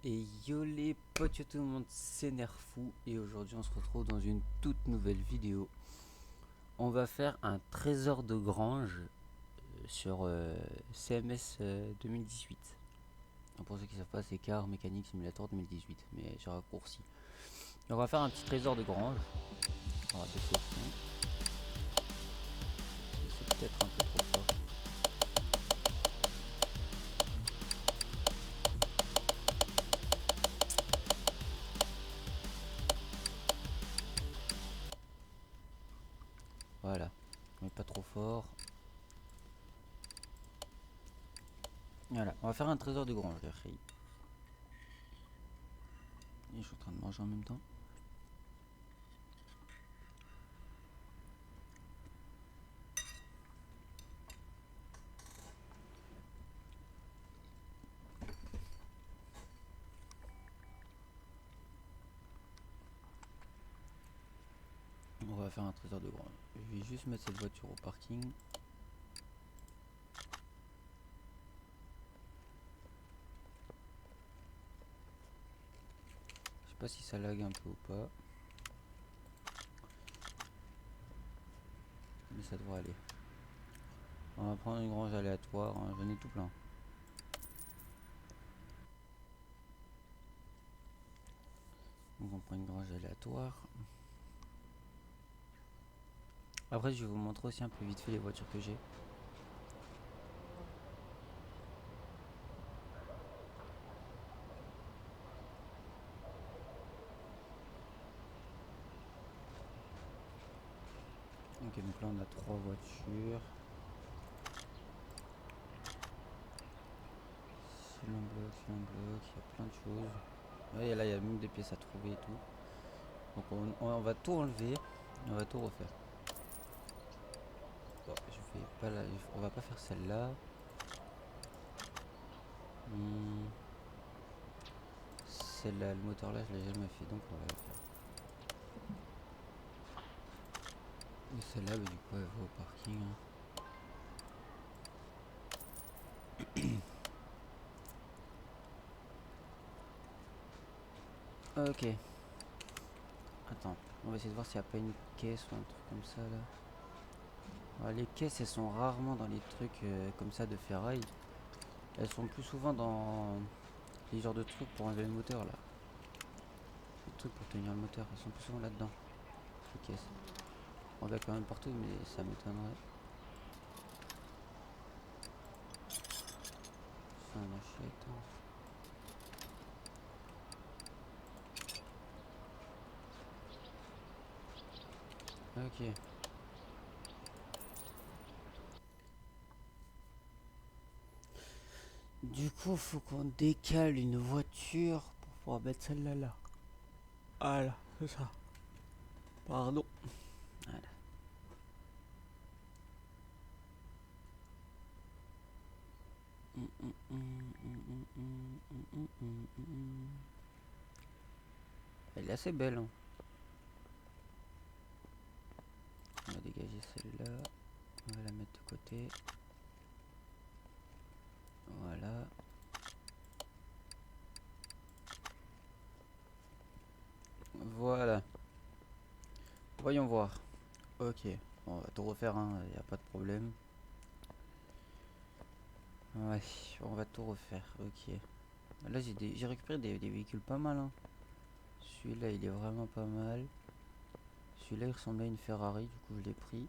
Et yo les potes, yo tout le monde, c'est Nerfou et aujourd'hui on se retrouve dans une toute nouvelle vidéo. On va faire un trésor de grange sur CMS 2018. Donc pour ceux qui savent pas, c'est Car Mécanique Simulator 2018, mais j'ai raccourci. Et on va faire un petit trésor de grange. On va baisser le son, c'est peut-être un peu trop fort. Voilà, mais pas trop fort. Voilà, on va faire un trésor de grange, les filles. Et je suis en train de manger en même temps. On va faire un trésor de grange. Je vais juste mettre cette voiture au parking. Je sais pas si ça lag un peu ou pas. Mais ça devrait aller. On va prendre une grange aléatoire, hein, j'en ai tout plein. Donc on prend une grange aléatoire. Après je vais vous montrer aussi un peu vite fait les voitures que j'ai. Ok, donc là on a 3 voitures. C'est un bloc, il y a plein de choses. Ouais, et là il y a même des pièces à trouver et tout. Donc on va tout enlever, on va tout refaire. Bon, je vais pas la, on va pas faire celle-là. Celle-là, le moteur là je l'ai jamais fait, donc on va la faire. Et celle-là, bah, du coup elle va au parking. Hein. Ok, attends, on va essayer de voir s'il n'y a pas une caisse ou un truc comme ça là. Ouais, les caisses elles sont rarement dans les trucs comme ça de ferraille. Elles sont plus souvent dans les genres de trucs pour enlever le moteur là. Les trucs pour tenir le moteur, elles sont plus souvent là-dedans. Les caisses. On va quand même partout mais ça m'étonnerait. Ça en achète. Ok. Du coup faut qu'on décale une voiture pour pouvoir mettre celle-là là. Voilà, c'est ça. Pardon. Voilà. Elle est assez belle. Hein. On va dégager celle-là. On va la mettre de côté. Voilà. Voilà. Voyons voir. Ok. Bon, on va tout refaire, hein. Y a pas de problème. Ouais, on va tout refaire. Ok. Là, j'ai récupéré des véhicules pas mal. Hein. Celui-là, il est vraiment pas mal. Celui-là, il ressemblait à une Ferrari. Du coup, je l'ai pris.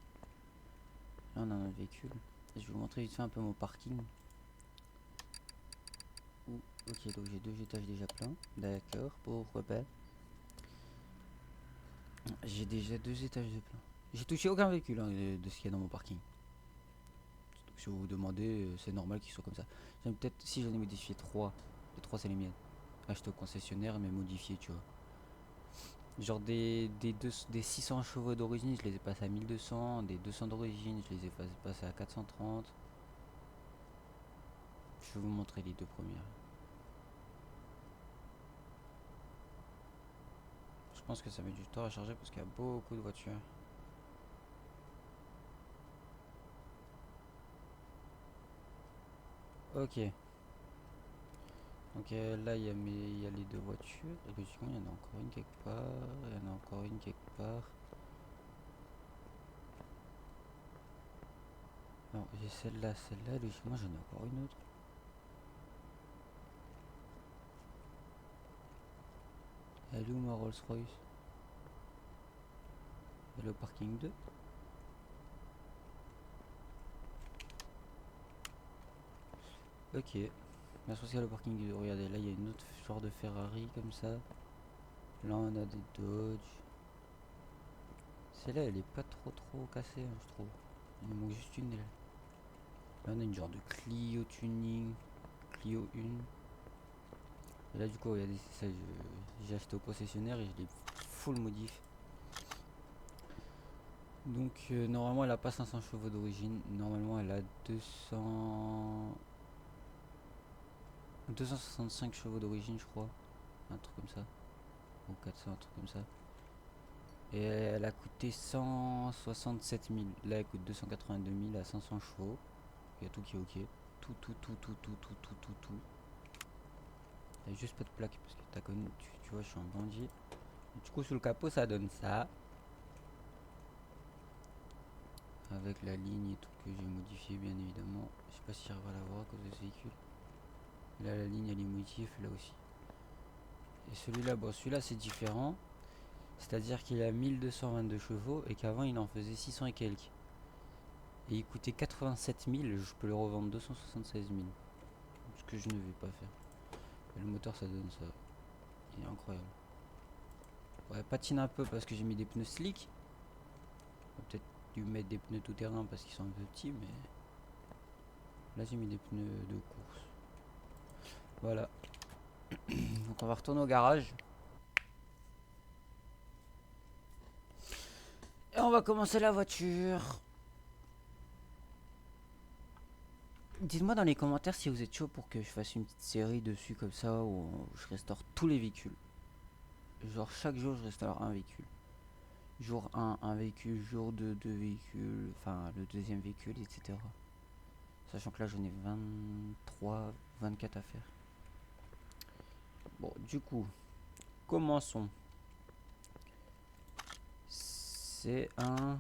Là, on a un autre véhicule. Je vais vous montrer vite fait un peu mon parking. Ok, donc j'ai 2 étages déjà pleins. D'accord, pourquoi pas. J'ai déjà 2 étages de plein. J'ai touché aucun véhicule hein, de ce qu'il y a dans mon parking. Donc, si vous vous demandez, c'est normal qu'il soit comme ça. J'aime peut-être, si j'en ai modifié 3. Les 3 c'est les miennes. Acheté au concessionnaire mais modifié, tu vois. Genre des 600 chevaux d'origine, je les ai passés à 1200. Des 200 d'origine, je les ai passés à 430. Je vais vous montrer les 2 premières. Je pense que ça met du temps à charger parce qu'il y a beaucoup de voitures. Ok. Donc là il y a les deux voitures. Et logiquement il y en a encore une quelque part. Il y en a encore une quelque part. Non, j'ai celle-là, celle-là. Logiquement j'en ai encore une autre. Elle est où ma Rolls Royce? Elle est au parking 2. Ok. La sociale au parking 2. Regardez, là il y a une autre genre de Ferrari comme ça. Là on a des Dodge. Celle-là elle est pas trop cassée hein, je trouve. Il manque juste une aile. Là on a une genre de Clio tuning. Clio 1. Et là du coup regardez c'est ça, j'ai acheté au concessionnaire et je l'ai full modif. Donc normalement elle a pas 500 chevaux d'origine. Normalement elle a 265 chevaux d'origine je crois. Un truc comme ça. Ou 400, un truc comme ça. Et elle a coûté 167 000. Là elle coûte 282 000 à 500 chevaux. Il y a tout qui est ok. Tout. Il y a juste pas de plaque parce que t'as connu, tu vois, je suis un bandit. Du coup, sous le capot, ça donne ça. Avec la ligne et tout que j'ai modifié, bien évidemment. Je sais pas si j'arrive à la voir à cause de ce véhicule. Là, la ligne, elle est modifiée, là aussi. Et celui-là, bon, celui-là, c'est différent. C'est-à-dire qu'il a 1222 chevaux et qu'avant, il en faisait 600 et quelques. Et il coûtait 87 000, je peux le revendre 276 000. Ce que je ne vais pas faire. Et le moteur, ça donne ça. Il est incroyable. Ouais, patine un peu parce que j'ai mis des pneus slick. Peut-être dû mettre des pneus tout terrain parce qu'ils sont un peu petits, mais là j'ai mis des pneus de course. Voilà. Donc on va retourner au garage. Et on va commencer la voiture. Dites-moi dans les commentaires si vous êtes chaud pour que je fasse une petite série dessus comme ça où je restaure tous les véhicules. Genre chaque jour je restaure un véhicule. Jour 1, un véhicule, jour 2, deux véhicules, enfin le deuxième véhicule, etc. Sachant que là j'en ai 23, 24 à faire. Bon, du coup, commençons. C'est un...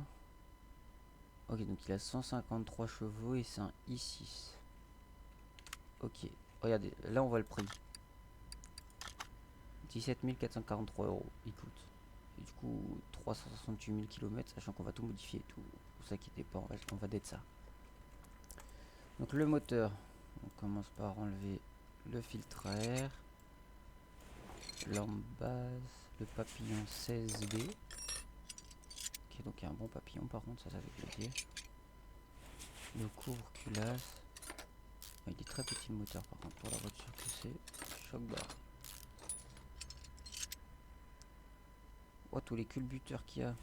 Ok, donc il a 153 chevaux et c'est un i6. Ok, regardez, là on voit le prix. 17 443 euros, il coûte. Et du coup, 368 000 km, sachant qu'on va tout modifier et tout. Vous inquiétez pas, on va d'être ça. Donc le moteur, on commence par enlever le filtre à air. Lampe base, le papillon 16B. Ok, donc il y a un bon papillon par contre, ça fait plaisir. Le couvre-culasse. Il est très petit le moteur par contre pour la voiture que c'est. Choc barre. Oh tous les culbuteurs qu'il y a.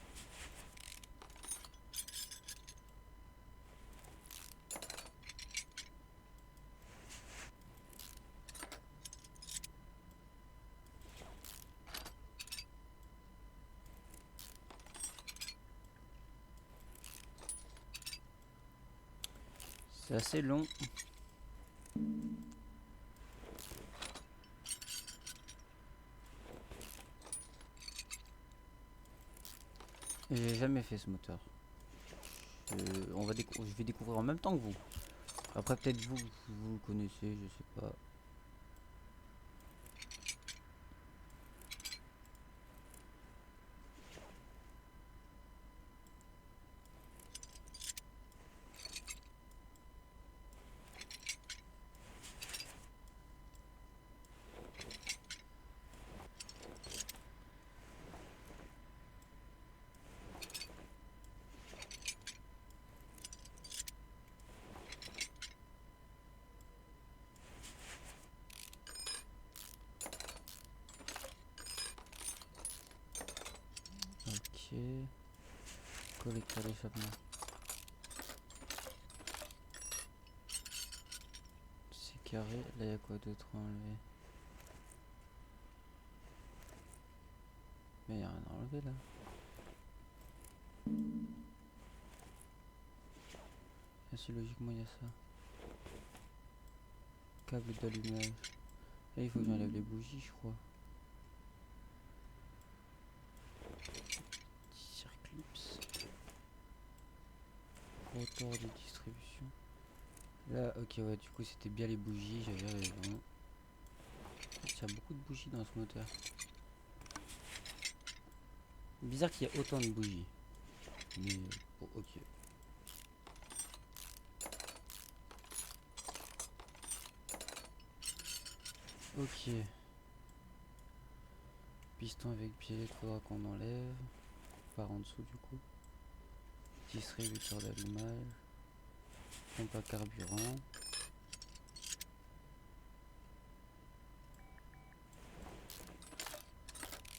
C'est assez long. J'ai jamais fait ce moteur. Je vais découvrir en même temps que vous. Après peut-être vous le connaissez, je sais pas. Ok. Collecteur d'échappement. C'est carré. Là il y a quoi d'autre à enlever? Mais il n'y a rien à enlever là. Ah si logiquement il y a ça. Câble d'allumage. Et il faut que j'enlève les bougies, je crois. Circlips. Rotor de distribution. Là, ok, ouais, du coup, c'était bien les bougies, j'avais raison. Il y a beaucoup de bougies dans ce moteur. Bizarre qu'il y ait autant de bougies. Mais bon, ok. Ok. Piston avec pied, faudra qu'on enlève. Par en dessous du coup. Distributeur d'allumage. Pompe à carburant.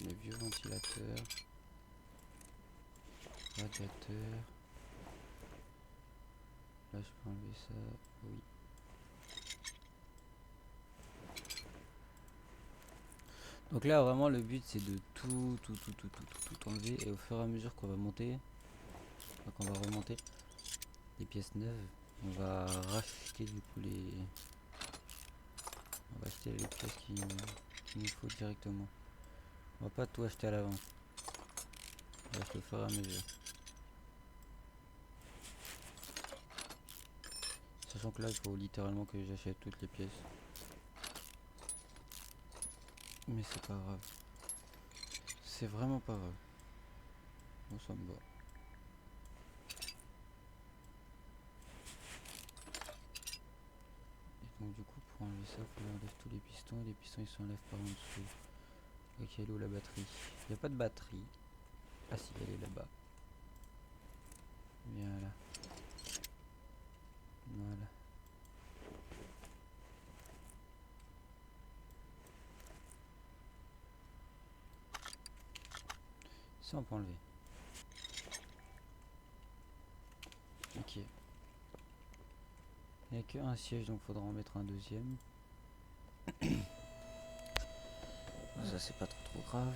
Le vieux ventilateur. Radiateur. Là je peux enlever ça. Oui. Donc là vraiment le but c'est de tout enlever et au fur et à mesure qu'on va monter, qu'on va remonter les pièces neuves, on va racheter du coup on va acheter les pièces qu'il nous faut directement. On va pas tout acheter à l'avance. On va acheter au fur et à mesure. Sachant que là il faut littéralement que j'achète toutes les pièces. Mais c'est pas grave. C'est vraiment pas grave. Moi ça me va. Et donc du coup pour enlever ça, il faut enlever tous les pistons et les pistons ils s'enlèvent par en dessous. Ok, elle est où la batterie? Il n'y a pas de batterie. Ah si, elle est là-bas. Voilà. Voilà. Ça on peut enlever. Ok. Il n'y a qu'un siège donc faudra en mettre un deuxième. Ça c'est pas trop grave.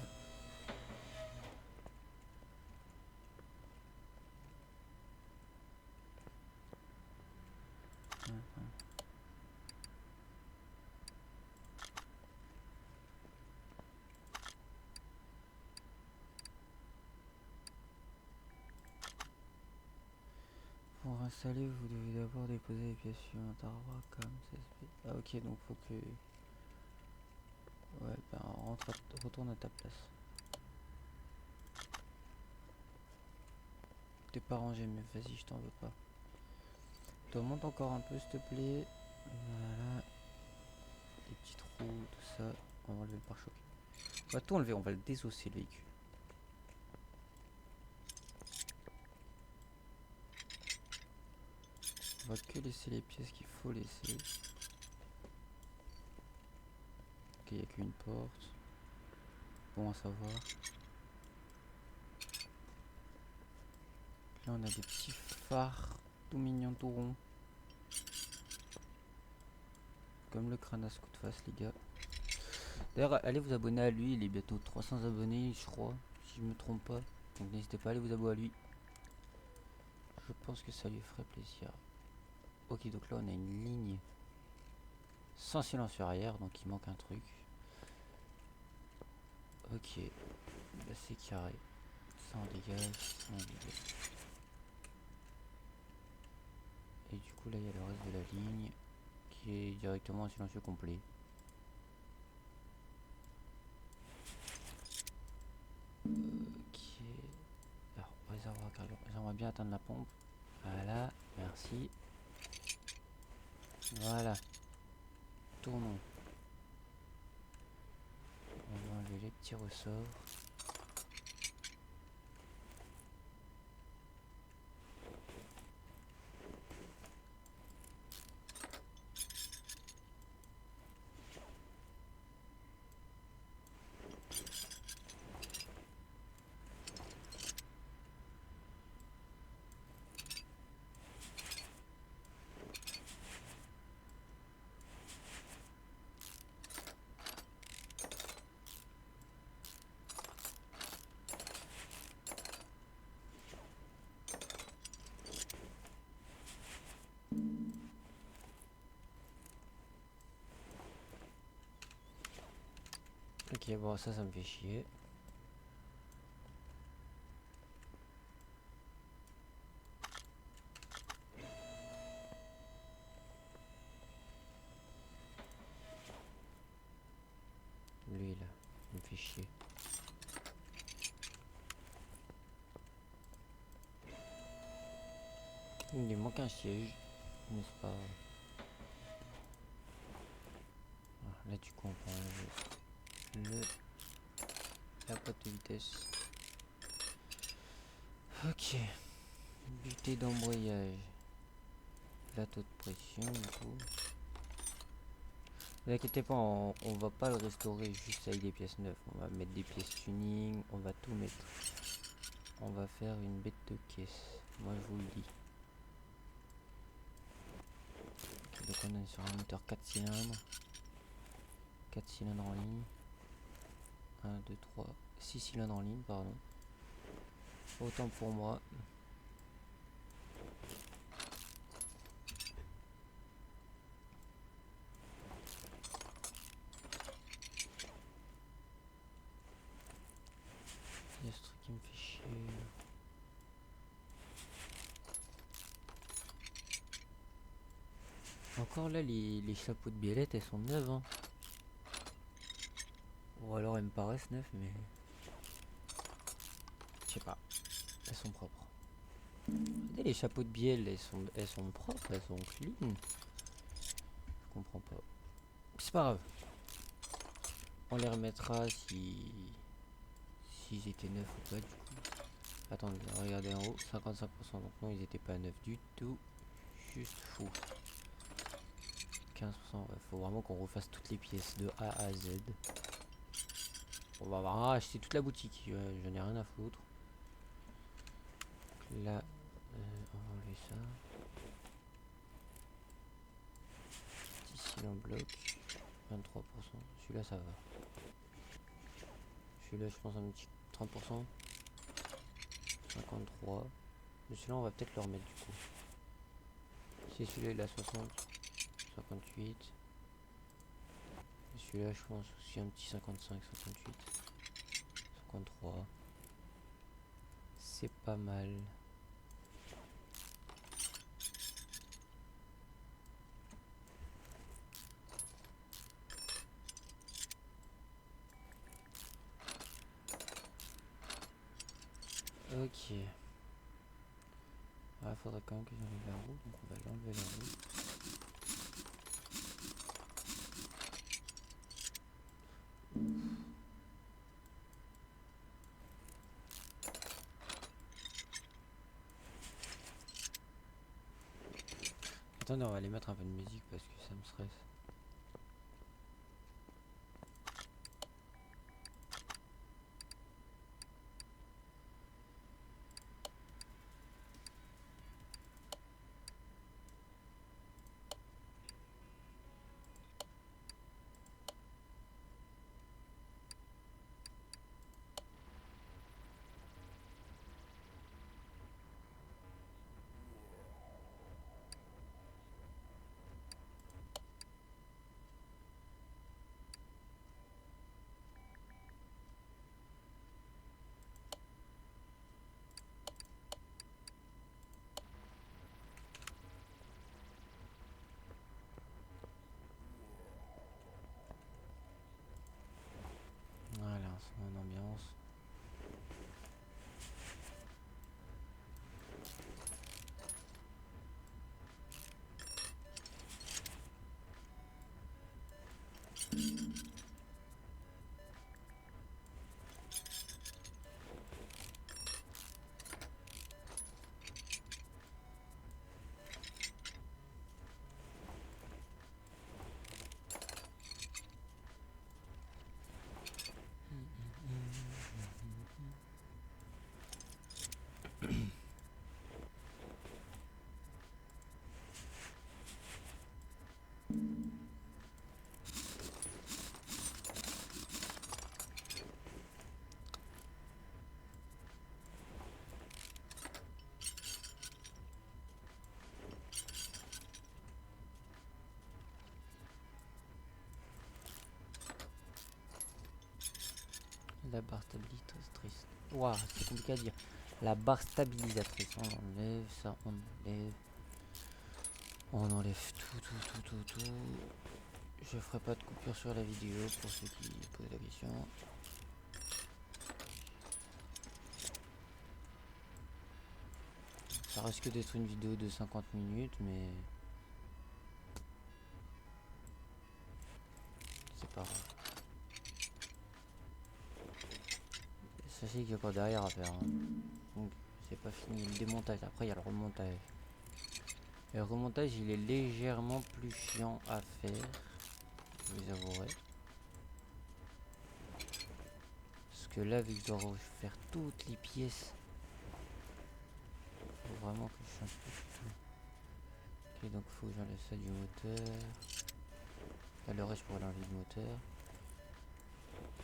Pour installer, vous devez d'abord déposer les pièces suivantes à revoir comme ça. Ah ok, donc faut que... Ouais, ben retourne à ta place. T'es pas rangé, mais vas-y, je t'en veux pas. Tu monte encore un peu, s'il te plaît. Voilà. Les petits trous, tout ça. On va enlever le pare-choc. On va tout enlever, on va le désosser le véhicule. On va que laisser les pièces qu'il faut laisser. Ok, il n'y a qu'une porte. Bon à savoir. Là on a des petits phares tout mignons, tout ronds. Comme le crâne à ce coup de face les gars. D'ailleurs allez vous abonner à lui, il est bientôt 300 abonnés je crois, si je me trompe pas. Donc n'hésitez pas à aller vous abonner à lui. Je pense que ça lui ferait plaisir. Ok, donc là on a une ligne sans silencieux arrière, donc il manque un truc. Ok, là c'est carré. Ça on dégage, ça on dégage. Et du coup là il y a le reste de la ligne qui est directement en silencieux complet. Ok. Alors réservoir carburant. J'aimerais bien atteindre la pompe. Voilà, merci. Voilà. Tournons. On va enlever les petits ressorts. Ok, bon, ça me fait chier. Lui, là, il me fait chier. Il lui manque un siège, n'est-ce pas? Ah, là, tu comprends. La boîte de vitesse. Ok. Butée d'embrayage. Plateau de pression, du coup. Ne vous inquiétez pas, on va pas le restaurer juste avec des pièces neuves. On va mettre des pièces tuning, on va tout mettre. On va faire une bête de caisse. Moi, je vous le dis. Ok, donc on est sur un moteur 4 cylindres. 4 cylindres en ligne. 1, 2, 3, 6 cylindres en ligne, pardon. Autant pour moi. Il y a ce truc qui me fait chier. Encore là, les chapeaux de biellette, elles sont neuves. Hein. Ou alors elles me paraissent neuves, mais... Je sais pas. Elles sont propres. Regardez, les chapeaux de bielle, elles sont propres, elles sont clean. Je comprends pas. C'est pas grave. On les remettra s'ils étaient neufs ou pas du coup. Attendez, regardez en haut, 55%. Donc non, ils étaient pas neufs du tout. Juste fou. 15%. Ouais, faut vraiment qu'on refasse toutes les pièces de A à Z. On va racheter toute la boutique. J'en ai rien à foutre. Donc là, on va enlever ça. Ici en bloc. 23%. Celui-là, ça va. Celui-là, je pense un petit 30%. 53. Celui-là, on va peut-être le remettre du coup. Si celui-là, il a 60. 58. Et celui-là, je pense aussi un petit 55, 58. 53. C'est pas mal. Ok. Ah, faudrait quand même que j'enlève la roue, donc on va l'enlever la roue. Attendez, on va aller mettre un peu de musique parce que ça me stresse. Voilà, on se met en ambiance. La barre stabilisatrice. Waouh, c'est compliqué à dire. La barre stabilisatrice. On enlève ça, on enlève. On enlève tout. Je ferai pas de coupure sur la vidéo pour ceux qui posent la question. Ça risque d'être une vidéo de 50 minutes, mais c'est pas grave. Sachez qu'il y a encore derrière à faire. Hein. Donc c'est pas fini le démontage. Après il y a le remontage. Et le remontage il est légèrement plus chiant à faire. Je vous avouerai. Parce que là vu que je dois refaire toutes les pièces. Faut vraiment que je change tout. Ok donc faut que j'enlève ça du moteur. Là, le reste pour l'enlever du moteur.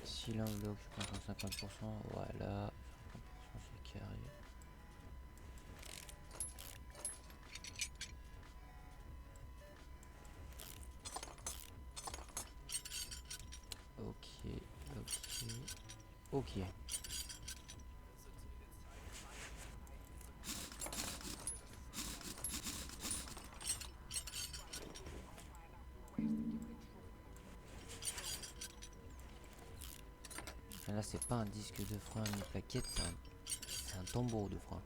Si l'enveloppe je pense à 50%. Voilà. 50% c'est carré. Ok. Là c'est pas un disque de frein ni plaquette, c'est un tambour de frein.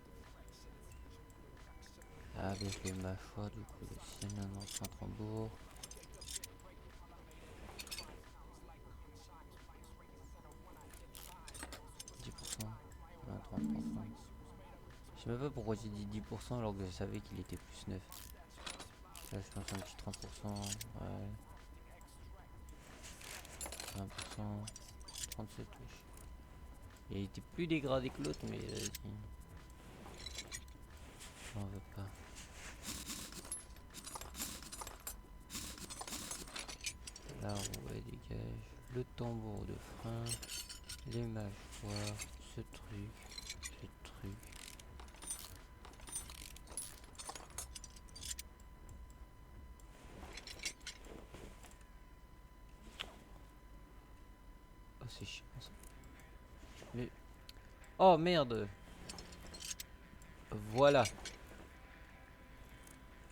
Avec les mâchoires du coup c'est un ancien tambour. Non, 30%. Je sais même pas pourquoi j'ai dit 10% alors que je savais qu'il était plus 9. Là je pense un petit 30%. Ouais. 20%. 37 touches. Il était plus dégradé que l'autre mais vas-y. On veut pas. La roue elle dégage. Le tambour de frein. Les mâchoires. Ce truc. Oh c'est chiant ça. Mais... Oh merde. Voilà.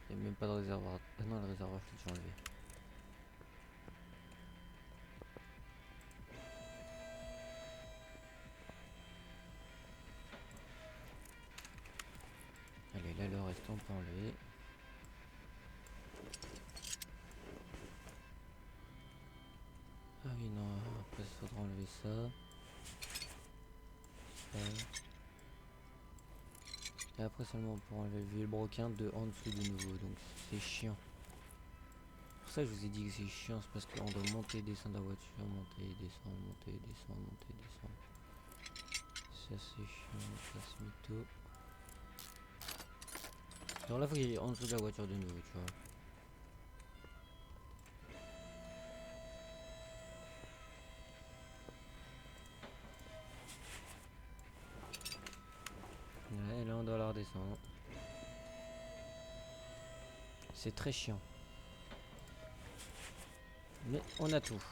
Il n'y a même pas de réservoir. Ah non, le réservoir, je l'ai déjà enlevé. Allez, là, le reste, on peut enlever. Ah oui, non, après, il faudra enlever ça. Et après, seulement, on pourra enlever le broquin de en dessous de nouveau. Donc, c'est chiant. Pour ça, je vous ai dit que c'est chiant. C'est parce qu'on doit monter et descendre la voiture. Monter, descendre, monter, descendre, monter, descendre. C'est assez chiant. Ça se mytho. Alors là, il faut qu'il y ait en dessous de la voiture de nouveau, tu vois. Et là, on doit la redescendre. C'est très chiant. Mais on a tout.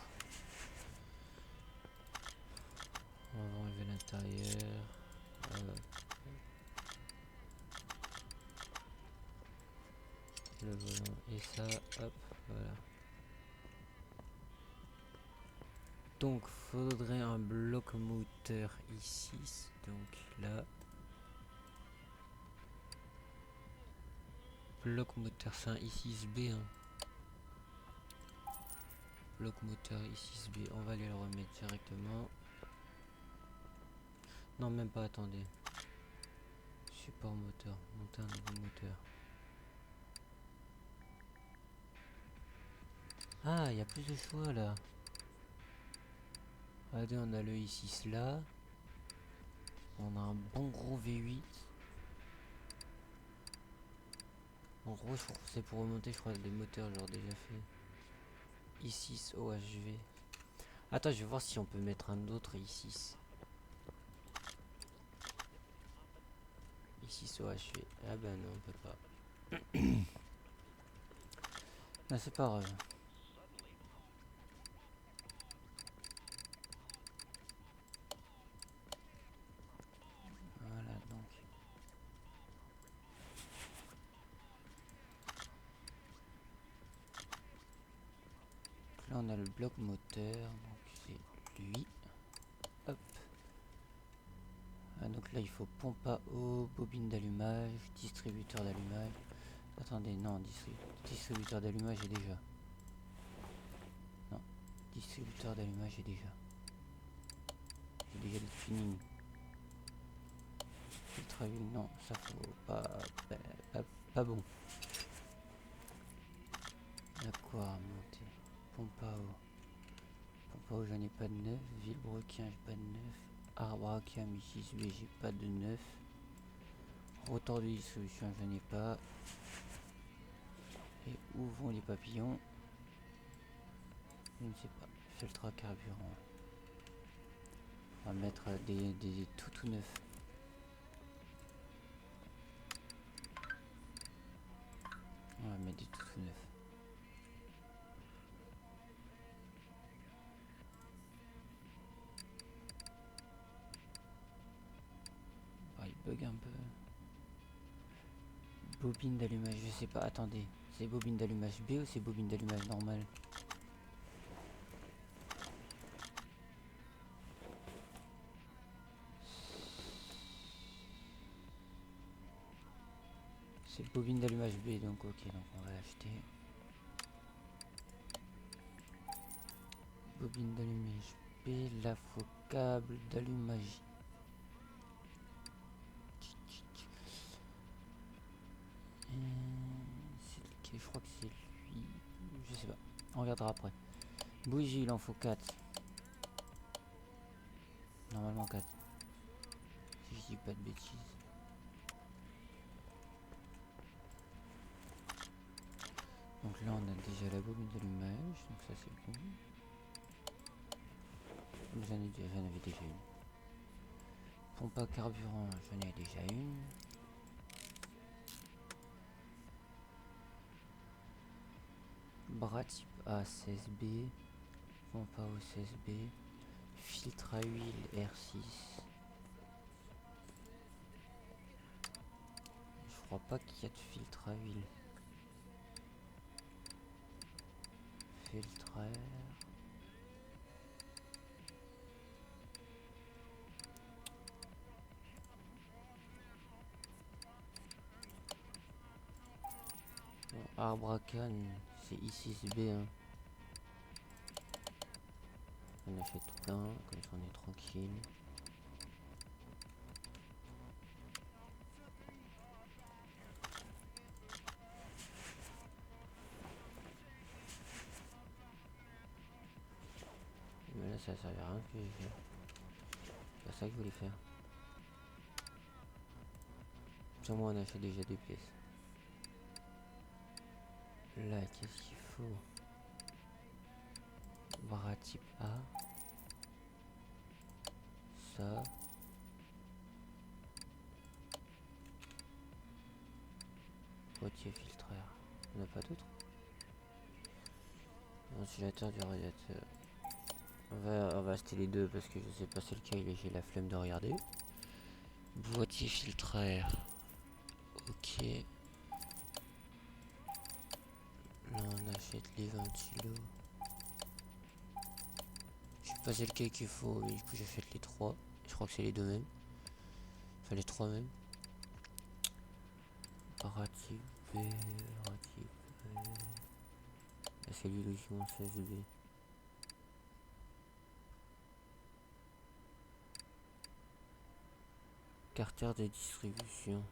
On va enlever l'intérieur. Le volant et ça, hop, voilà. Donc faudrait un bloc moteur I6. Donc là. Bloc moteur, c'est un I6B. Hein. Bloc moteur I6B. On va aller le remettre directement. Non, même pas, attendez. Support moteur. Monter un nouveau moteur. Ah, il y a plus de choix là. Regardez, on a le I6 là. On a un bon gros V8. En gros, c'est pour remonter, je crois, des moteurs, genre déjà fait. I6 OHV. Attends, je vais voir si on peut mettre un autre I6. I6 OHV. Ah ben non, on peut pas. Ah, c'est pas grave. on a le bloc moteur, donc c'est lui. Hop. Ah, donc là il faut pompe à eau, bobine d'allumage, distributeur d'allumage. Attendez, non, distributeur d'allumage est déjà. Non, distributeur d'allumage est déjà. J'ai déjà le tuning. Filtre à huile, non, ça faut pas bon. La quoi à monter? Pompe à eau. Pompe à eau, j'en ai pas de neuf. Villebrequin, j'ai pas de neuf. Arbre à cam, ici, j'ai pas de neuf. Rotor de distribution, j'en ai pas. Et où vont les papillons? Je ne sais pas. Filtre à carburant. On va mettre des tout neufs. On va mettre des tout neufs. Ah, il bug un peu. Bobine d'allumage, je sais pas. Attendez, c'est bobine d'allumage B ou c'est bobine d'allumage normale? C'est bobine d'allumage B, donc ok, donc on va l'acheter. Bobine d'allumage B, là faut câble d'allumage. C'est lequel? Je crois que c'est lui. Je sais pas. On regardera après. Bougie, il en faut 4. Normalement 4. Si je dis pas de bêtises. Donc là on a déjà la bobine d'allumage. Donc ça c'est bon. J'en avais déjà une. Pompe à carburant, j'en ai déjà une. Bras type A 16B. Pompe à eau 16B. Filtre à huile R6. Je crois pas qu'il y a de filtre à huile. Filtre à air. Bon, arbre à canne, c'est I6B. Hein. On achète plein, comme ça on est tranquille. Mais là ça sert à rien que j'ai fait. C'est pas ça que je voulais faire. Sur moi on achète déjà 2 pièces. Là qu'est-ce qu'il faut? Bras type A. Ça. Boîtier filtreur. On n'a pas d'autre? Ventilateur du radiateur. On va acheter les deux parce que je sais pas c'est lequel et j'ai la flemme de regarder. Boîtier filtreur. Ok. Là on achète les ventilos. Je sais pas c'est lequel qu'il faut, mais du coup j'achète les 3. Je crois que c'est les 2 mêmes. Enfin les 3 mêmes. Paratif B, paratif B. Là c'est lui logiquement 16B. Carter de distribution.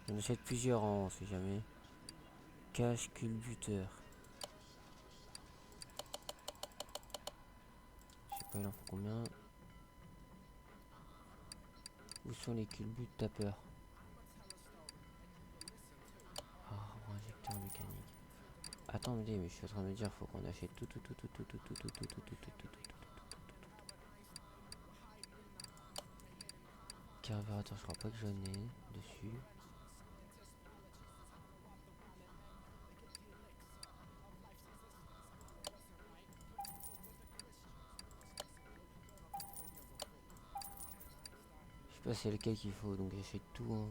J'en achète plusieurs en, on sait jamais. Cache culbuteur. Je sais pas il en faut combien. Où sont les culbutes tapeurs? Arbre injecteur mécanique. Attendez, mais je suis en train de me dire faut qu'on achète tout. Carburateur, je crois pas que j'en ai dessus. Je sais pas c'est lequel qu'il faut, donc j'achète tout. Hein.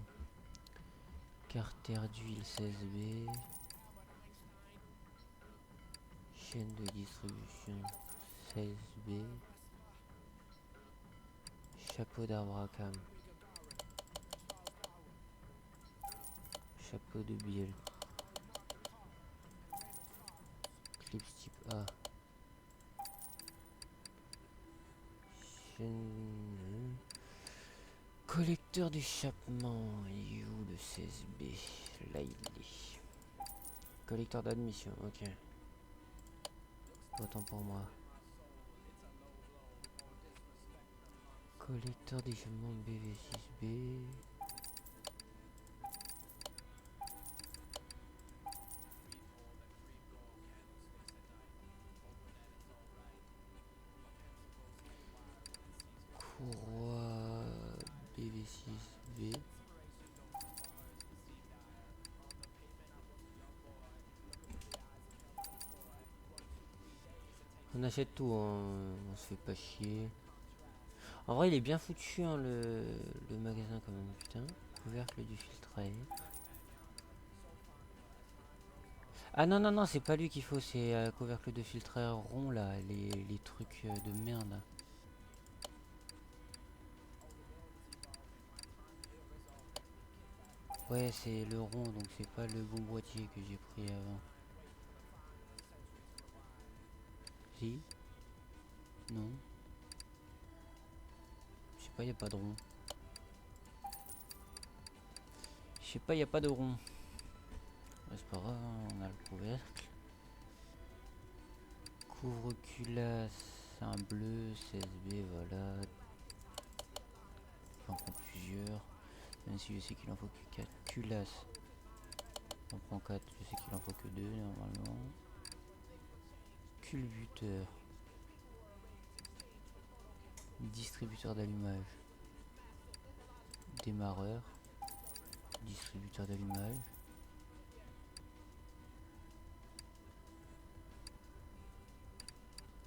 Carter d'huile 16B. Chaîne de distribution 16B. Chapeau d'arbre à cam. Chapeau de bielle. Clips type A. Chaîne... Collecteur d'échappement. You de 16B. Là il est. Collecteur d'admission, ok. Autant pour moi. Collecteur d'échappement BV6B. Courroie BV6B. On achète tout, hein. On se fait pas chier. En vrai, il est bien foutu, hein, le magasin quand même, putain. Couvercle du filtre à air. Ah non, non, non, c'est pas lui qu'il faut, c'est couvercle de filtre à air rond là, les trucs de merde. Ouais, c'est le rond, donc c'est pas le bon boîtier que j'ai pris avant. Si? Non? Je sais pas, y a pas de rond. Je sais pas, y a pas de rond. Ouais, c'est pas grave, hein, on a le couvercle. Couvre-culasse, un bleu, 16B, voilà. J'en prends plusieurs. Même si je sais qu'il en faut que 4. Culasse. J'en prends 4, je sais qu'il en faut que 2 normalement. Culbuteur. Distributeur d'allumage. Démarreur. Distributeur d'allumage.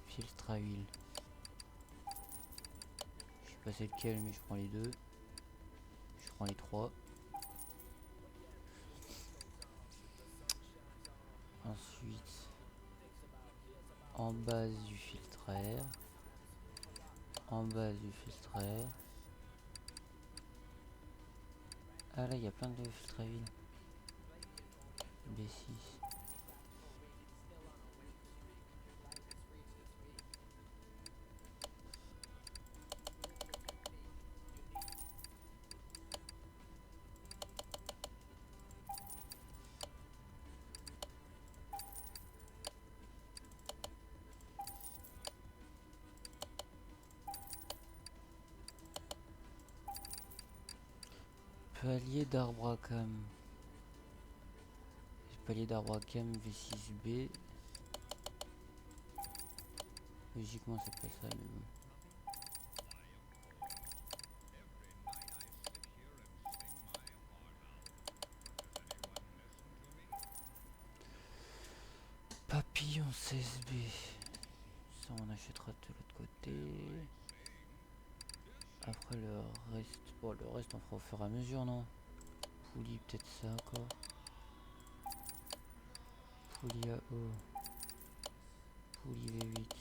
Filtre à huile. Je sais pas c'est lequel mais je prends les deux. Je prends les trois. Ensuite, en base du filtre à air. En base du filtre à air. Ah là il y a plein de filtres à huile. B6. Palier d'arbre à cam. Palier d'arbre à cam V6B. Logiquement c'est pas ça mais bon. Papillon 16B. Ça on achètera de l'autre côté. Après le reste. Bon le reste on fera au fur et à mesure non. Poulie peut-être ça encore. Poulie à eau. Poulie V8.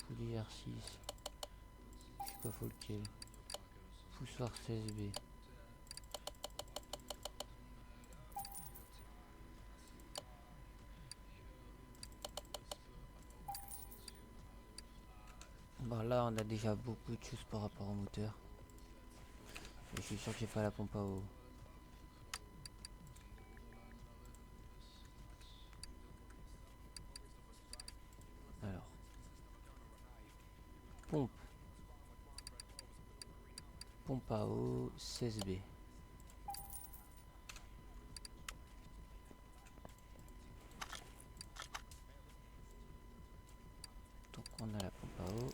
Poulie R6. Je sais pas faut lequel. Poussoir 16B. Bah là on a déjà beaucoup de choses par rapport au moteur. Et je suis sûr que j'ai pas la pompe à eau. Alors. Pompe. Pompe à eau 16B. Donc on a la pompe à eau.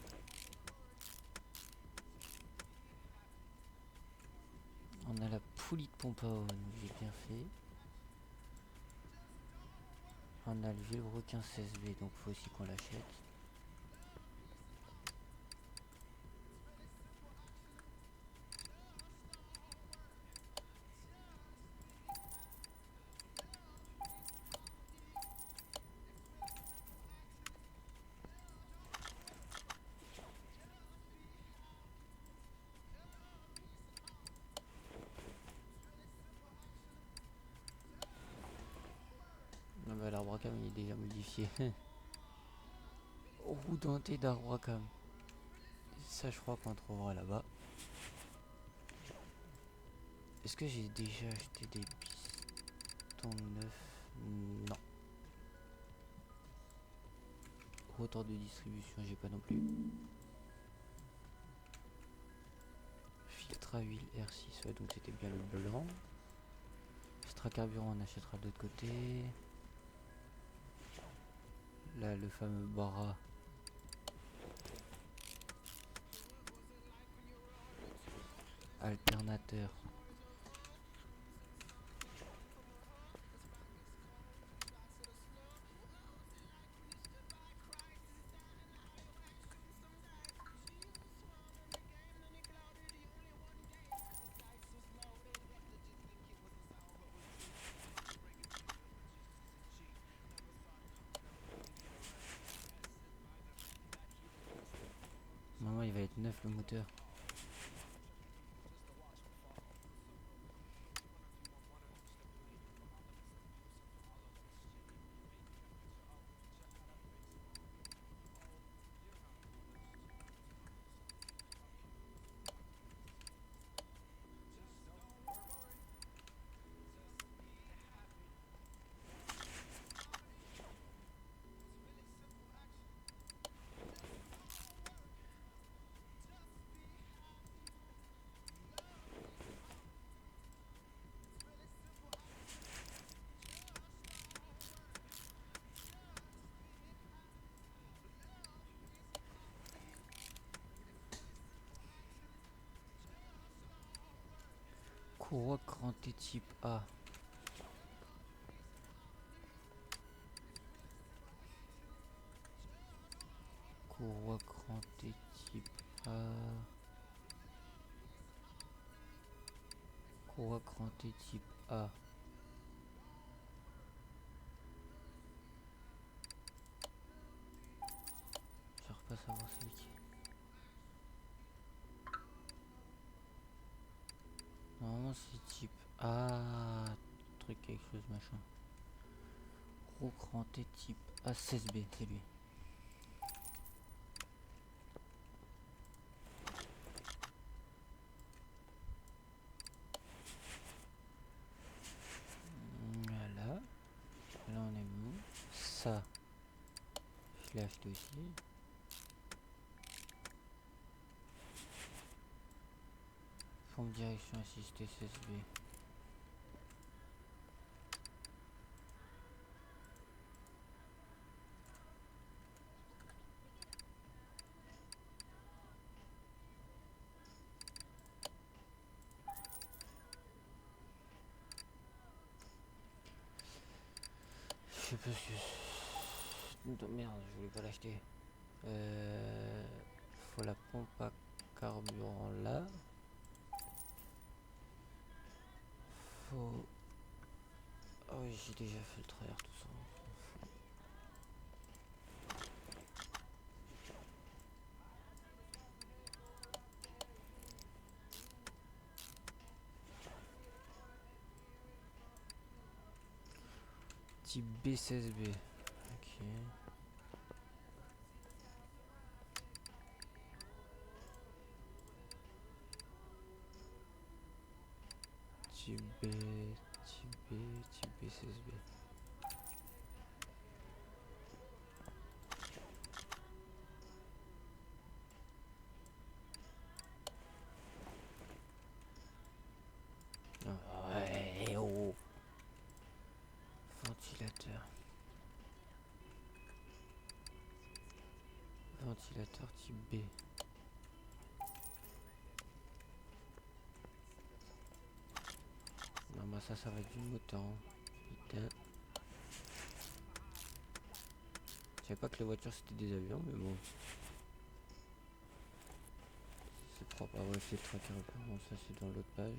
On a la poulie de pompe à eau, donc j'ai bien fait. On a le vilebrequin 16B, donc faut aussi qu'on l'achète. Wakam il est déjà modifié. Roue dentée d'Arwakam. Ça, je crois qu'on trouvera là-bas. Est-ce que j'ai déjà acheté des pistons neufs? Non. Rotor de distribution, j'ai pas non plus. Filtre à huile R6, ouais, donc c'était bien le blanc. Extra carburant, on achètera de l'autre côté. Là, le fameux bara. Alternateur. Maman, il va être neuf le moteur. Courroie crantée type A. Courroie crantée type A. Courroie crantée type A. J'arrive pas à savoir c'est qui. Normalement c'est type A. Truc quelque chose machin. Gros cranté type A16B, c'est lui. Voilà. Là on est bon. Ça, je l'ai acheté aussi. Pompe direction assistée 16B. Je sais pas ce que... Merde, je voulais pas l'acheter. Faut la pompe à carburant là. Faut... Ah oui, j'ai déjà fait le travers tout ça. Type B16B. Ok. Type B, type B, type B16B. Ah ouais, oh. Ventilateur. Ventilateur type B. Non, bah ça va être du moteur. Putain. Je savais pas que les voitures c'était des avions, mais bon. C'est propre. Ah ouais, c'est le tracker. Bon, ça c'est dans l'autre page.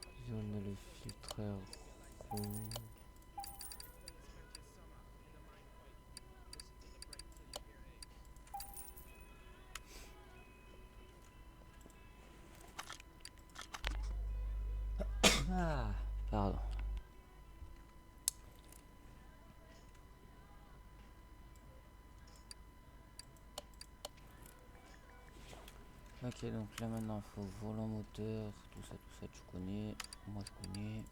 Ici, on a le filtreur rond. Ah, pardon. Ok, donc là maintenant il faut volant moteur, tout ça tu connais, moi je connais.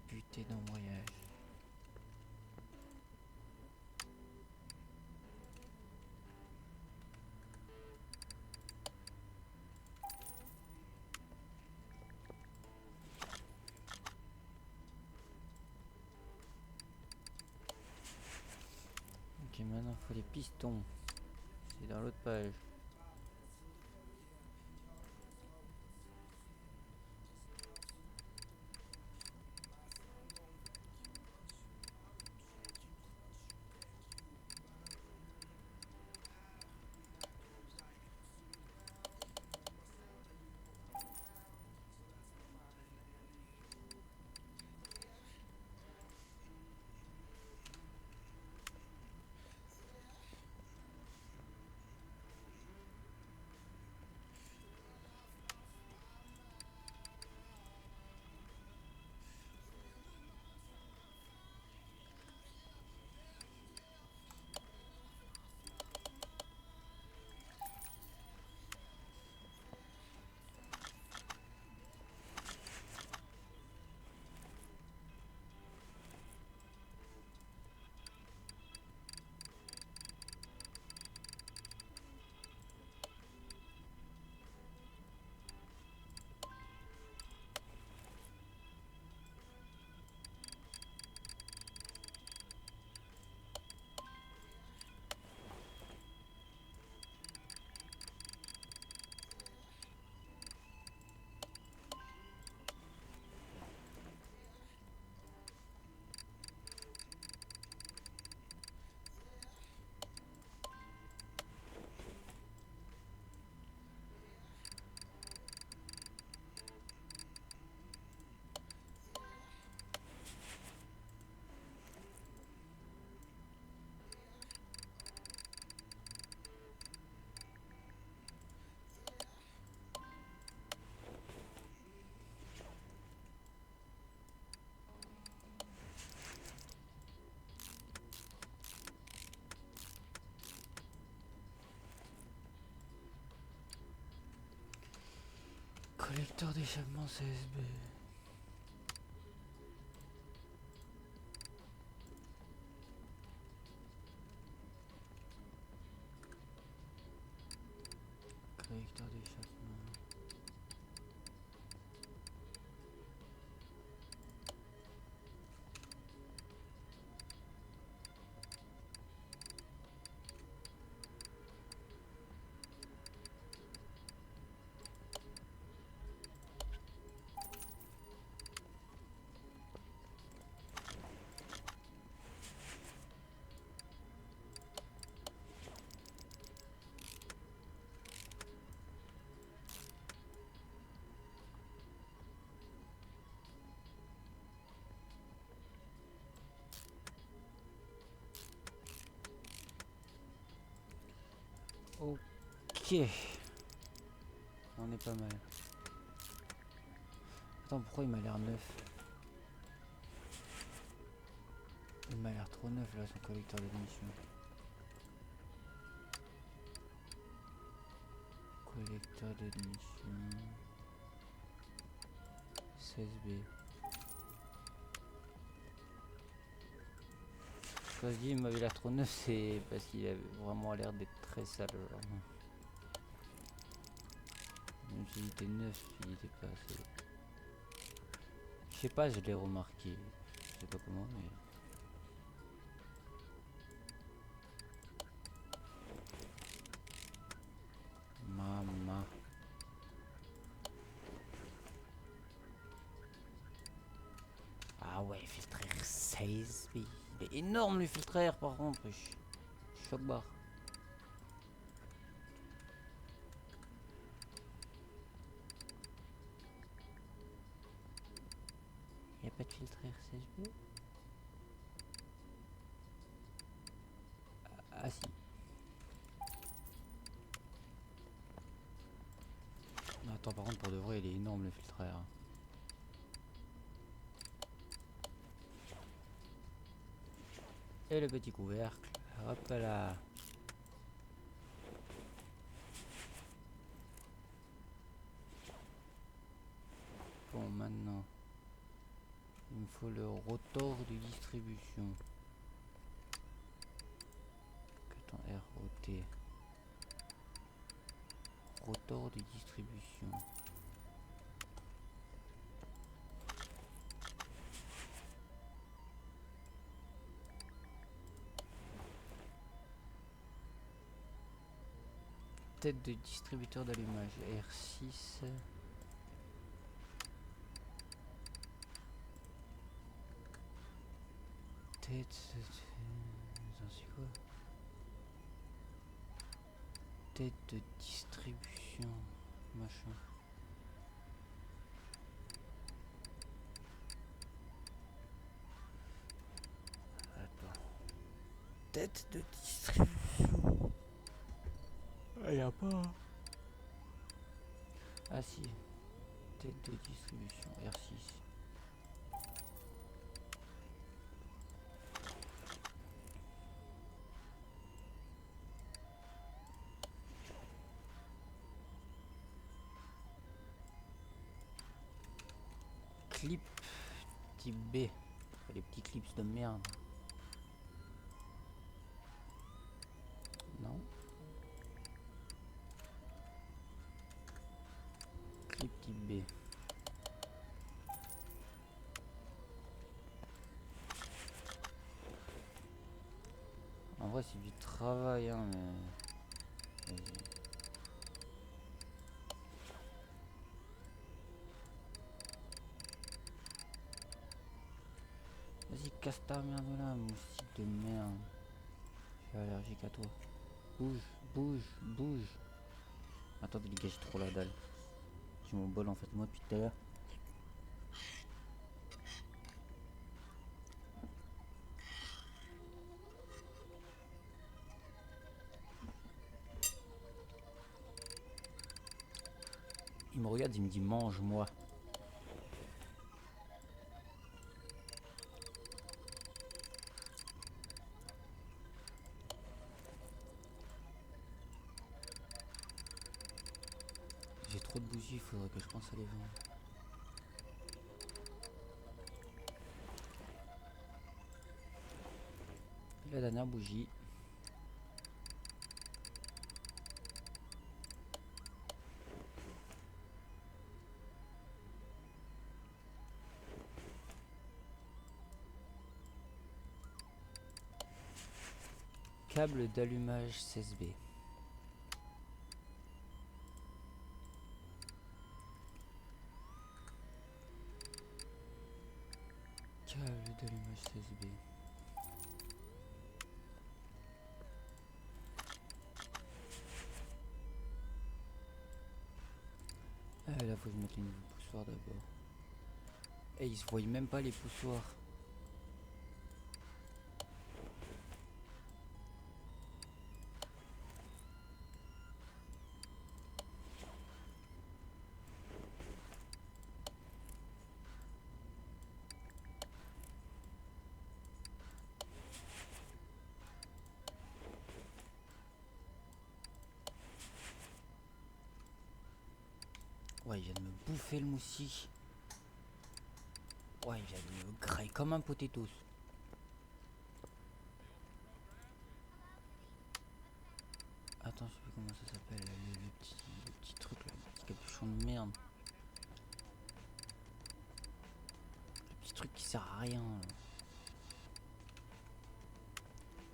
Buté d'embrayage. Ok, maintenant il faut les pistons. C'est dans l'autre page. Collecteur d'échappement CSB. Collecteur d'échappement. Ok. On est pas mal. Attends, pourquoi il m'a l'air neuf? Il m'a l'air trop neuf là, son collecteur de munitions. Collecteur de munitions. 16B. Quand je dis il m'avait l'air trop neuf, c'est parce qu'il avait vraiment l'air d'être très sale. Genre. Même s'il était neuf, il était pas assez. Je sais pas, je l'ai remarqué. Je sais pas comment, mais. Maman. Ah ouais, filtraire 16. Il est énorme le filtraire par contre. Choc barre. Il n'y a pas de filtraire 16B. Ah si. Attends, par contre, pour de vrai, il est énorme le filtraire. Et le petit couvercle. Hop là. Bon, maintenant, il me faut le rotor de distribution. Attends, ROT. Rotor de distribution. Tête de distributeur d'allumage. R6. Tête. C'est quoi? Tête de distribution. Machin. Attends. Tête de distribution. Ah, y a pas. Ah si. Tête de distribution. R6. Clip type B. Les petits clips de merde. Non. Clip type B. En vrai c'est du travail hein mais. Vas-y. Vas-y casse ta merde là, moustique de merde. Je suis allergique à toi. Bouge, bouge, bouge. Attends, dégage trop la dalle. J'ai mon bol en fait moi depuis tout à l'heure. Il me regarde, il me dit mange-moi. J'ai trop de bougies, il faudrait que je pense à les vendre. La dernière bougie. Câble d'allumage 16B. Câble d'allumage 16B. Ah là faut que je mette les nouveaux poussoirs d'abord. Et ils se voient même pas les poussoirs. Ouais, il vient de me bouffer le moussi. Ouais, il vient de me grailler comme un potatoes. Attends, je sais plus comment ça s'appelle, le petit truc là, le petit capuchon de merde. Le petit truc qui sert à rien, là.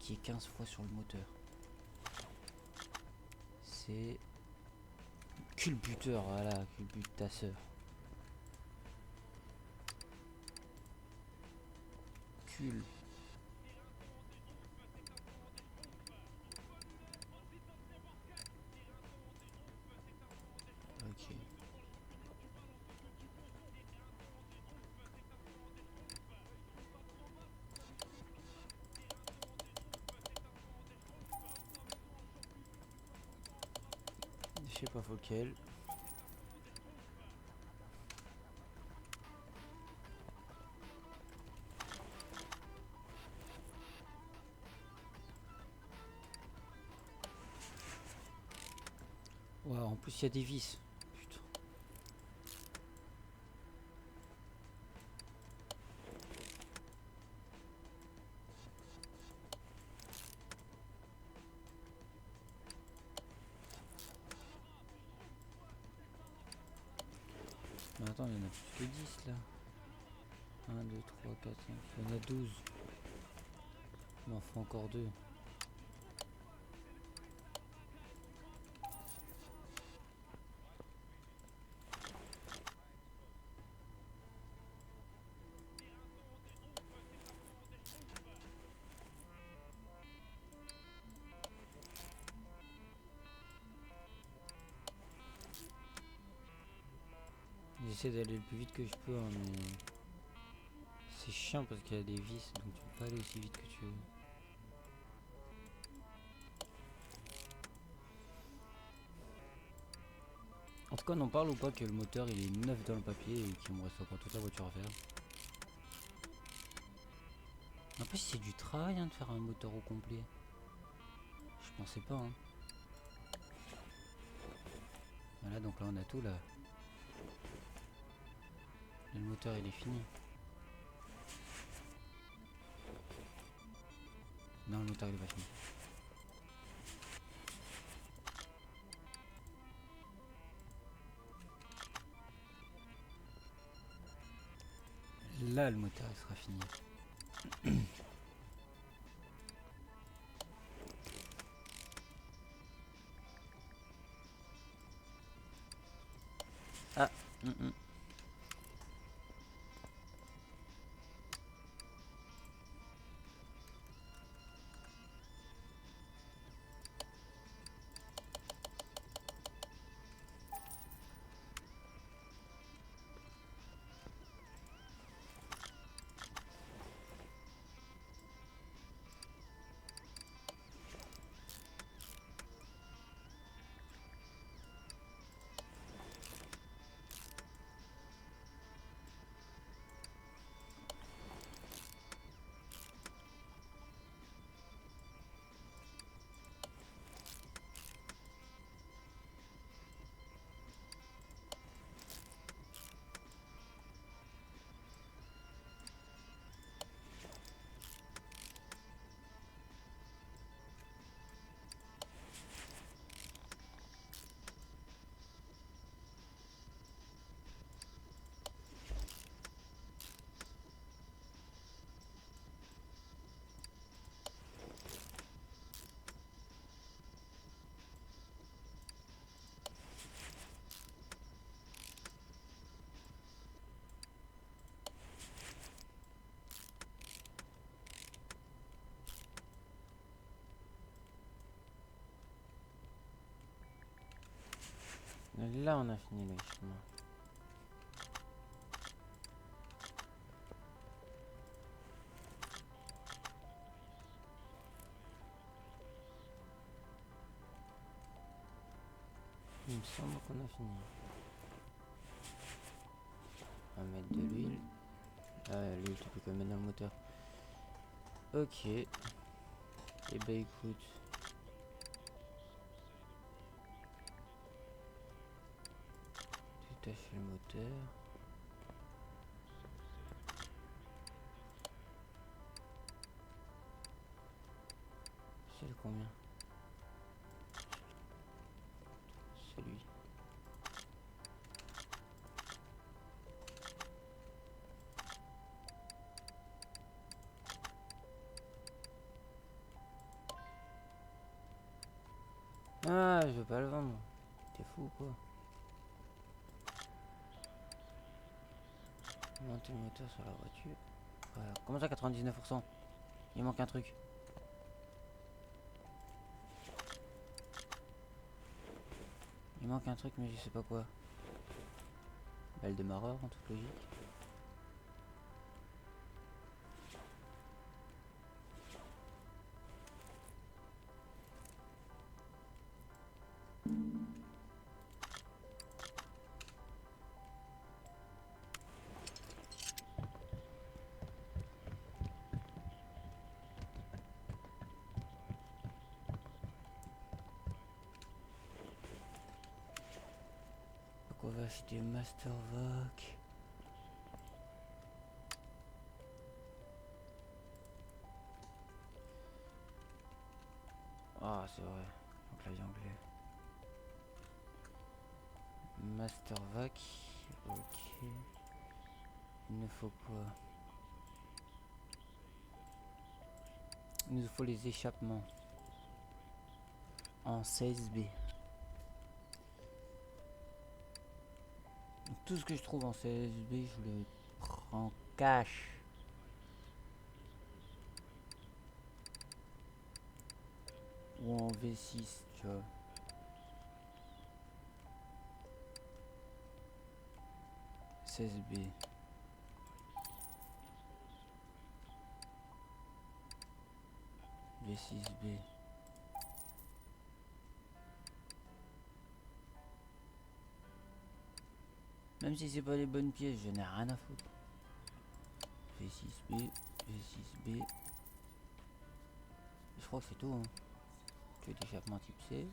Qui est 15 fois sur le moteur. C'est... Culbuteur, voilà, culbutasseur. Cul. Ok. Je sais pas faut lequel. Ouais, en plus il y a des vis. Putain. Mais attends, il y en a plus que 10 là. 1, 2, 3, 4, 5. Il y en a 12. Il m'en faut encore 2. J'essaie d'aller le plus vite que je peux, hein, mais c'est chiant parce qu'il y a des vis, donc tu peux pas aller aussi vite que tu veux. En tout cas, on en parle ou pas que le moteur il est neuf dans le papier et qu'il me reste encore toute la voiture à faire. Après, si c'est du travail hein, de faire un moteur au complet. Je pensais pas. Hein. Voilà, donc là on a tout là. Le moteur il est fini. Non, le moteur il est pas fini. Là, le moteur il sera fini. Ah, là on a fini le chemin. Il me semble qu'on a fini. On va mettre de l'huile. Ah, l'huile, tu peux quand même mettre dans le moteur. Ok. Et bah écoute. Détacher le moteur. C'est le combien? C'est lui. Ah, je veux pas le vendre. T'es fou ou quoi? Monter le moteur sur la voiture. Voilà. Comment ça 99%? Il manque un truc. Il manque un truc mais je sais pas quoi. Bah, le démarreur en toute logique. Donc on va acheter Mastervox. Ah c'est vrai. Donc clavier anglais. Mastervox. Ok. Il nous faut quoi? Il nous faut les échappements. En 16B. Donc, tout ce que je trouve en 16B, je le prends cash. Ou en V6, tu vois. V6B. V6B. Même si c'est pas les bonnes pièces, je n'ai rien à foutre. V6B, V6B. Je crois que c'est tout. Hein. Tuyau d'échappement type C.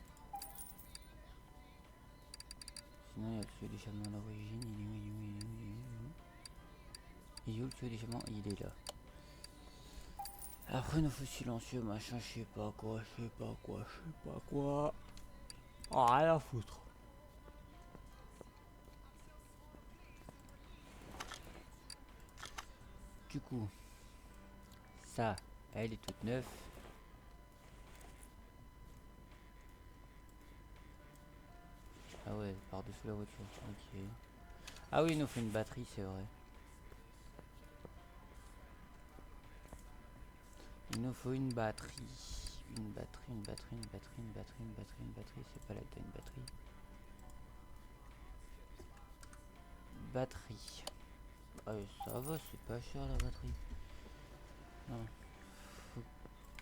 Sinon, il y a le tuyau d'échappement d'origine. Il est où le tuyau d'échappement? Il est là. Après, nous faut silencieux, machin, je sais pas quoi, je sais pas quoi, je sais pas quoi. Oh, rien à foutre. Du coup, ça, elle est toute neuve. Ah ouais, par-dessus la voiture. Ok. Ah oui, il nous faut une batterie, c'est vrai. Il nous faut une batterie. Une batterie, une batterie, une batterie, une batterie, une batterie, une batterie. C'est pas là que t'as une batterie. Batterie. Ah, ça va, c'est pas cher la batterie. Non. Faut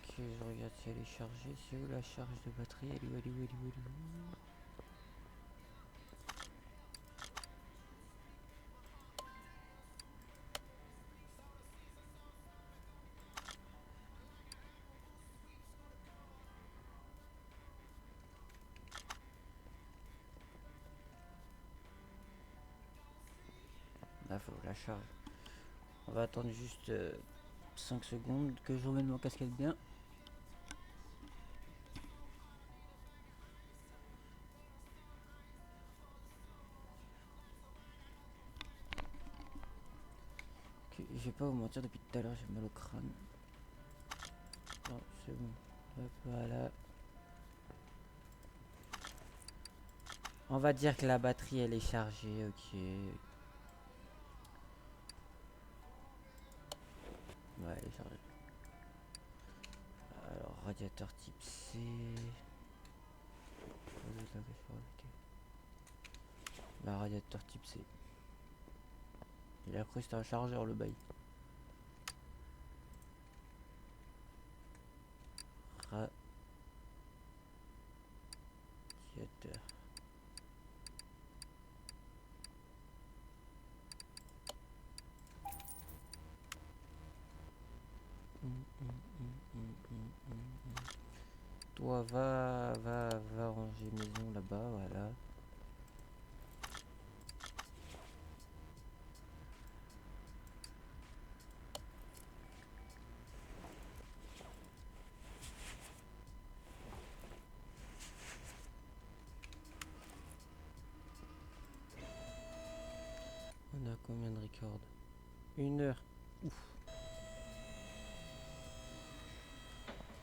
que je regarde si elle est chargée. C'est où la charge de batterie? Elle est où, elle est où, elle est où, elle est où? Là, faut que je la charge. On va attendre juste 5 secondes que je remette mon casquette bien. Okay, je vais pas vous mentir, depuis tout à l'heure j'ai mal au crâne. Non, c'est bon. Hop, voilà. On va dire que la batterie elle est chargée, ok. Ouais, elle est chargée. Alors, radiateur type C. La radiateur type C. Il a cru que c'était un chargeur le bail. Radiateur. Toi va ranger maison là-bas, voilà. Combien de records? 1 heure. Ouf.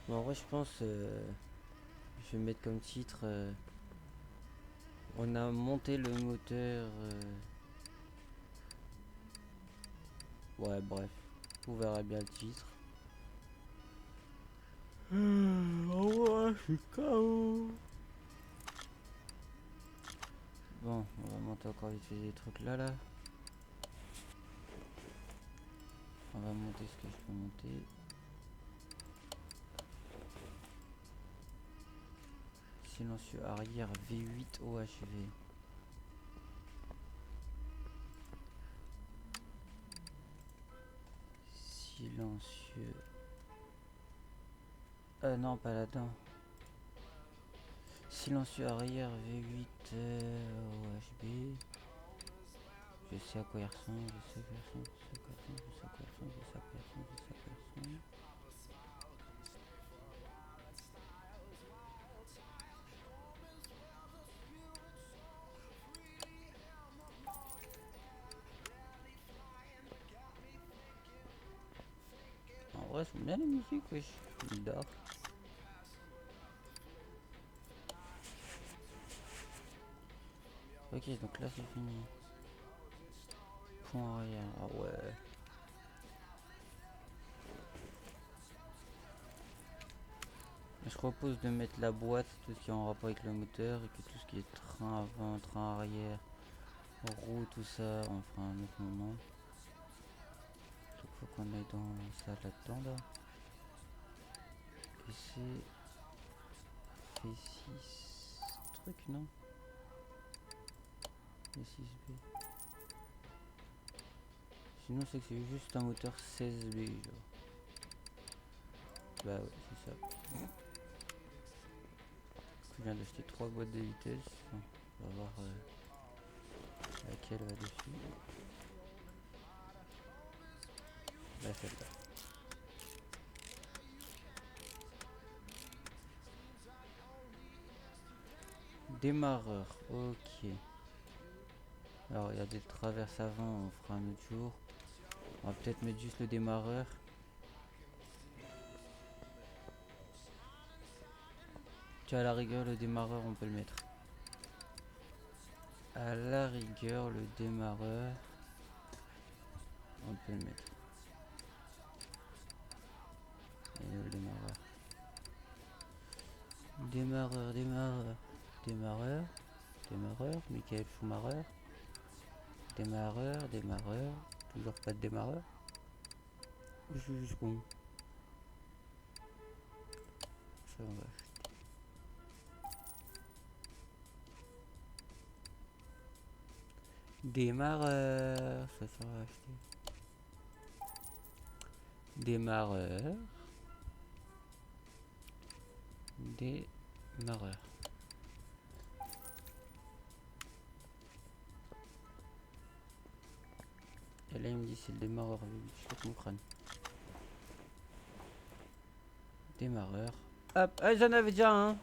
Bon, en vrai, je pense, je vais mettre comme titre, on a monté le moteur. Ouais, bref, vous verrez bien le titre. Oh, ouais, je suis KO. Bon, on va monter encore vite fait des trucs là. On va monter ce que je peux monter. Silencieux arrière V8 OHV. Silencieux. Non, pas là-dedans. Silencieux arrière V8 OHB. Je sais à quoi il ressemble, je sais à quoi il ressemble, je sais à quoi il ressemble, je sais à quoi il ressemble, je sais à quoi il ressemble, je sais à quoi il ressemble. En vrai, c'est bien la musique, wesh. Bizarre. Ok, donc là c'est fini. Point arrière, ah ouais. Je propose de mettre la boîte, tout ce qui est en rapport avec le moteur, et que tout ce qui est train avant, train arrière, roue, tout ça, on fera un autre moment. Il faut qu'on aille dans ça là-dedans là. Et c'est fait 6 trucs, non? Et 6B. Sinon c'est que c'est juste un moteur 16B genre. Bah ouais, c'est ça. Je viens d'acheter 3 boîtes de vitesse. On va voir laquelle va dessus. Là, celle-là. Démarreur, ok. Alors il y a des traverses avant, on fera un autre jour. On va peut-être mettre juste le démarreur. Tu as à la rigueur le démarreur, on peut le mettre. À la rigueur le démarreur, on peut le mettre. Et le démarreur. Démarreur, Michael Schumacher. Démarreur, toujours pas de démarreur. Jusqu'où ça on va acheter. Démarreur, ça va acheter. Démarreur. Démarreur. Et là il me dit c'est le démarreur, je fais mon crâne. Démarreur. Hop, ah, j'en avais déjà un.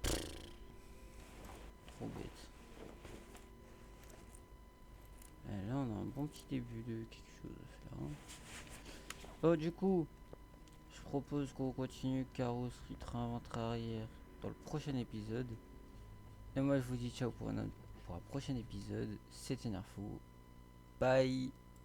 Trop bête. Et là on a un bon petit début de quelque chose à faire. Hein. Oh du coup, je propose qu'on continue carrosserie train ventre arrière dans le prochain épisode. Et moi je vous dis ciao pour un prochain épisode. C'était Nerfou. Bye.